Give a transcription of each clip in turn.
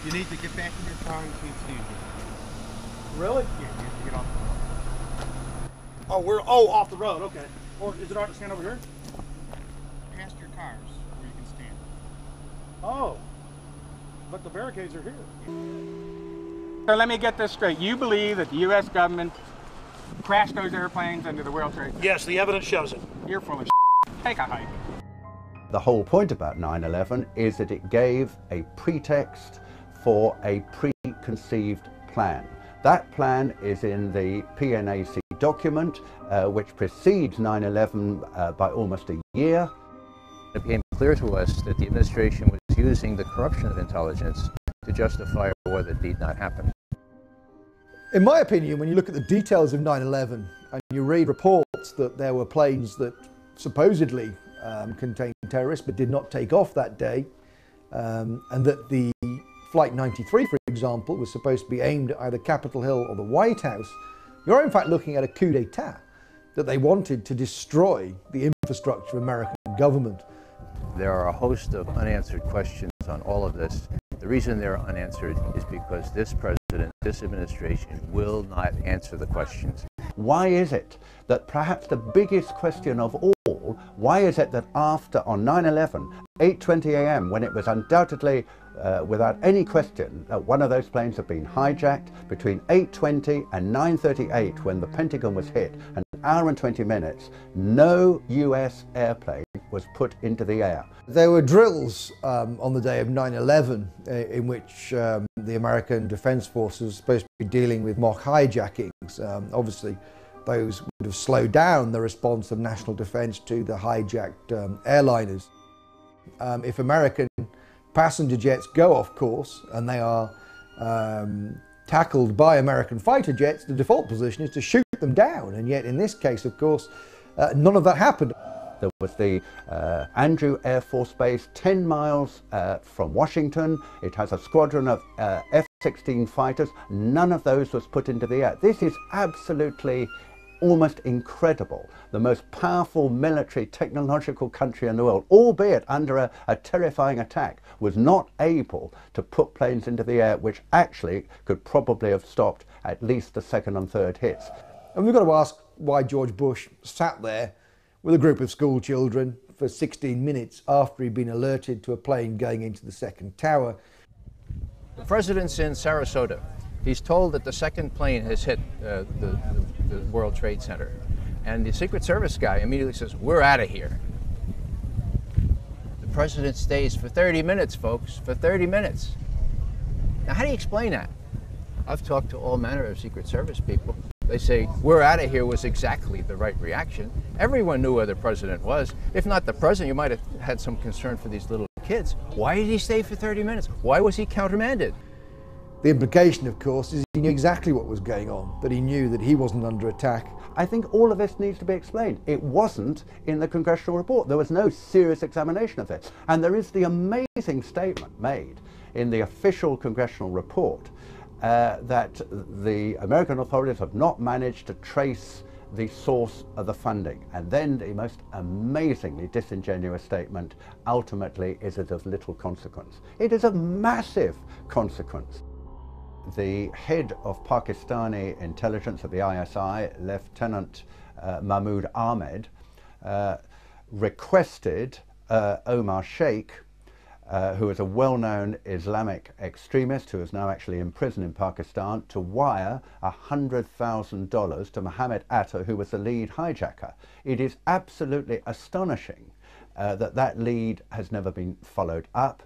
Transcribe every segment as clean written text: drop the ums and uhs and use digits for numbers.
You need to get back in your car and keep standing. Really? Yeah, you have to get off the road. Oh, we're off the road. Okay. Or is it all right to stand over here? Past your cars where you can stand. Oh, but the barricades are here. So let me get this straight. You believe that the U.S. government crashed those airplanes into the World Trade Center? Yes, the evidence shows it. You're full of Take a hike. The whole point about 9/11 is that it gave a pretext for a preconceived plan. That plan is in the PNAC document, which precedes 9/11 by almost a year. It became clear to us that the administration was using the corruption of intelligence to justify a war that need not happen. In my opinion, when you look at the details of 9/11 and you read reports that there were planes that supposedly contained terrorists but did not take off that day, and that the Flight 93, for example, was supposed to be aimed at either Capitol Hill or the White House, you're in fact looking at a coup d'etat, that they wanted to destroy the infrastructure of American government. There are a host of unanswered questions on all of this. The reason they're unanswered is because this president, this administration will not answer the questions. Why is it that perhaps the biggest question of all, why is it that after, on 9/11, 8:20 a.m., when it was undoubtedly, without any question, that one of those planes had been hijacked, between 8:20 and 9:38, when the Pentagon was hit, an hour and 20 minutes, no US airplane was put into the air? There were drills on the day of 9/11 in which the American Defense Forces were supposed to be dealing with mock hijackings. Obviously, those would have slowed down the response of national defense to the hijacked airliners. If American passenger jets go off course and they are tackled by American fighter jets, the default position is to shoot them down. And yet in this case, of course, none of that happened. There was the Andrew Air Force Base 10 miles from Washington. It has a squadron of F-16 fighters. None of those was put into the air. This is absolutely almost incredible. The most powerful military technological country in the world, albeit under a terrifying attack, was not able to put planes into the air, which actually could probably have stopped at least the second and third hits. And we've got to ask why George Bush sat there with a group of school children for 16 minutes after he'd been alerted to a plane going into the second tower. The president's in Sarasota. He's told that the second plane has hit the World Trade Center. And the Secret Service guy immediately says, "We're out of here." The president stays for 30 minutes, folks, for 30 minutes. Now, how do you explain that? I've talked to all manner of Secret Service people. They say, "We're out of here" was exactly the right reaction. Everyone knew where the president was. If not the president, you might have had some concern for these little kids. Why did he stay for 30 minutes? Why was he countermanded? The implication, of course, is he knew exactly what was going on, that he knew that he wasn't under attack. I think all of this needs to be explained. It wasn't in the congressional report. There was no serious examination of this. And there is the amazing statement made in the official congressional report that the American authorities have not managed to trace the source of the funding. And then the most amazingly disingenuous statement, ultimately, is it of little consequence. It is of massive consequence. The head of Pakistani intelligence at the ISI, Lieutenant Mahmoud Ahmed, requested Omar Sheikh, who is a well-known Islamic extremist who is now actually in prison in Pakistan, to wire $100,000 to Mohammed Atta, who was the lead hijacker. It is absolutely astonishing that that lead has never been followed up.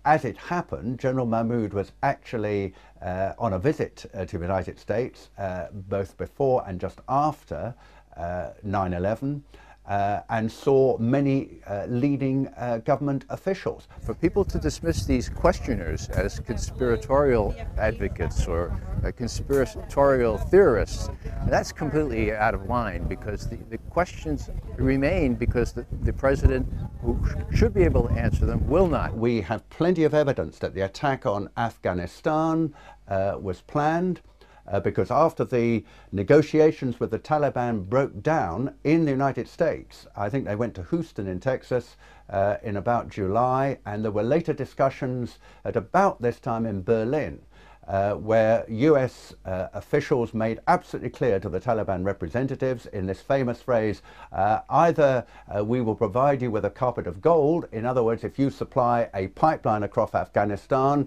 As it happened, General Mahmoud was actually on a visit to the United States, both before and just after 9/11, and saw many leading government officials. For people to dismiss these questioners as conspiratorial advocates or conspiratorial theorists, that's completely out of line, because the questions remain because the president, who should be able to answer them, will not. We have plenty of evidence that the attack on Afghanistan was planned. because after the negotiations with the Taliban broke down in the United States, I think they went to Houston in Texas in about July, and there were later discussions at about this time in Berlin, where US officials made absolutely clear to the Taliban representatives in this famous phrase, either we will provide you with a carpet of gold, in other words, if you supply a pipeline across Afghanistan,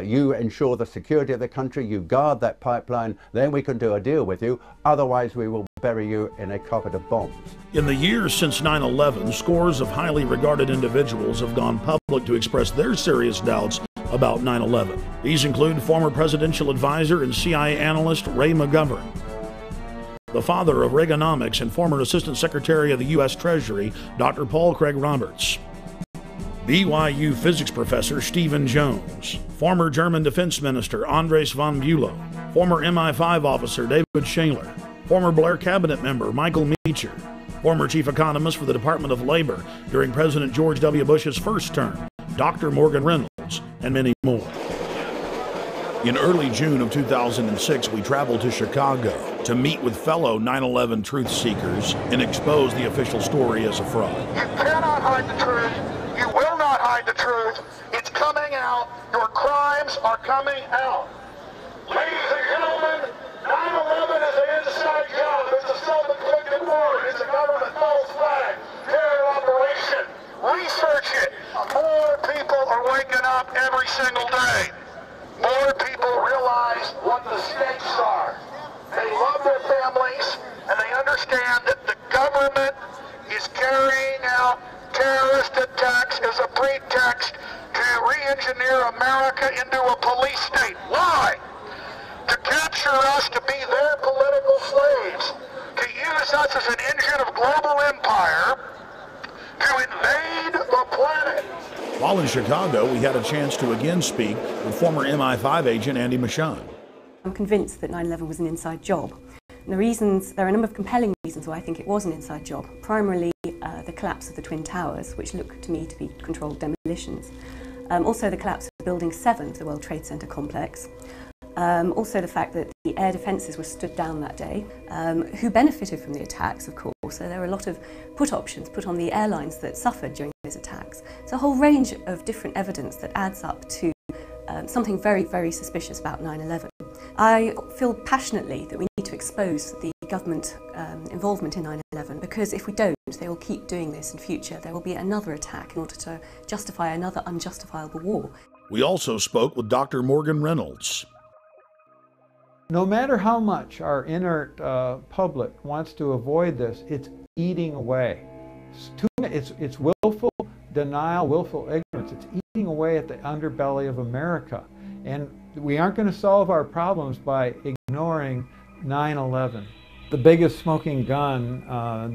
you ensure the security of the country, you guard that pipeline, then we can do a deal with you, otherwise we will bury you in a carpet of bombs. In the years since 9/11, scores of highly regarded individuals have gone public to express their serious doubts about 9/11. These include former presidential advisor and CIA analyst Ray McGovern, the father of Reaganomics and former Assistant Secretary of the U.S. Treasury, Dr. Paul Craig Roberts, BYU physics professor Stephen Jones, former German Defense Minister Andres von Bülow, former MI5 officer David Shaler, former Blair cabinet member Michael Meacher, former chief economist for the Department of Labor during President George W. Bush's first term, Dr. Morgan Reynolds, and many more. In early June of 2006, we traveled to Chicago to meet with fellow 9/11 truth seekers and expose the official story as a fraud. You cannot hide the truth. You will not hide the truth. It's coming out. Your crimes are coming out. Ladies and gentlemen, 9/11 is an inside job. It's a self-inflicted war. It's a government false flag. Terror operation. Research it. More people are waking up every single day. More people realize what the stakes are. They love their families, and they understand that the government is carrying out terrorist attacks as a pretext to re-engineer America into a police state. Why? To capture us to be their political slaves, to use us as an engine of global empire, to invade the planet. While in Chicago, we had a chance to again speak with former MI5 agent Andy Michaud. I'm convinced that 9/11 was an inside job. And there are a number of compelling reasons why I think it was an inside job. Primarily the collapse of the Twin Towers, which look to me to be controlled demolitions. Also the collapse of Building 7, the World Trade Center complex. Also the fact that the air defences were stood down that day, who benefited from the attacks, of course. So there were a lot of put options put on the airlines that suffered during those attacks. It's a whole range of different evidence that adds up to something very, very suspicious about 9/11. I feel passionately that we need to expose the government involvement in 9/11, because if we don't, they will keep doing this in future. There will be another attack in order to justify another unjustifiable war. We also spoke with Dr. Morgan Reynolds. No matter how much our inert public wants to avoid this, it's eating away. It's willful denial, willful ignorance. It's eating away at the underbelly of America. And we aren't going to solve our problems by ignoring 9/11. The biggest smoking gun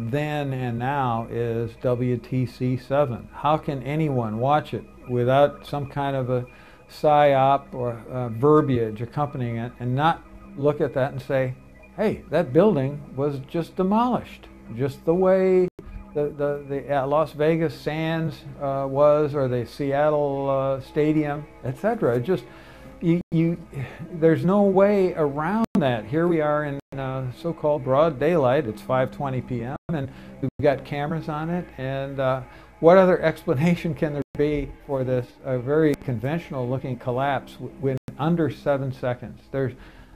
then and now is WTC-7. How can anyone watch it without some kind of a psyop or verbiage accompanying it and not look at that and say, hey, that building was just demolished, just the way the Las Vegas Sands was, or the Seattle Stadium, etc. Just there's no way around that. Here we are in so-called broad daylight. It's 5:20 p.m. and we've got cameras on it. And what other explanation can there be for this very conventional-looking collapse when under 7 seconds?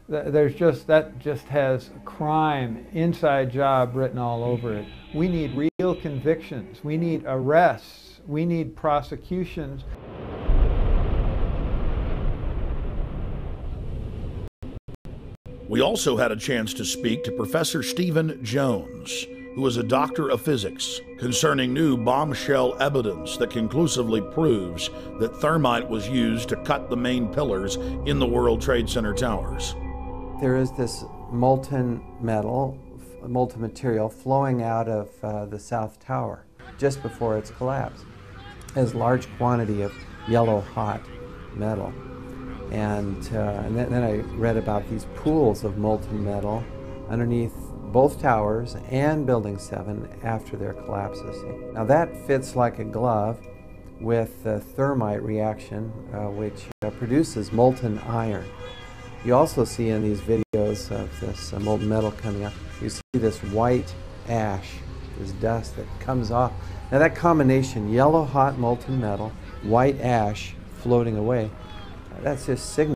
That just has crime, inside job written all over it. We need real convictions. We need arrests. We need prosecutions. We also had a chance to speak to Professor Stephen Jones, who is a doctor of physics, concerning new bombshell evidence that conclusively proves that thermite was used to cut the main pillars in the World Trade Center towers. There is this molten material flowing out of the South Tower just before its collapse. It has a large quantity of yellow hot metal. And then I read about these pools of molten metal underneath both towers and Building 7 after their collapses. Now that fits like a glove with the thermite reaction, which produces molten iron. You also see in these videos of this molten metal coming up, you see this white ash, this dust that comes off. Now that combination, yellow hot molten metal, white ash floating away, that's just signal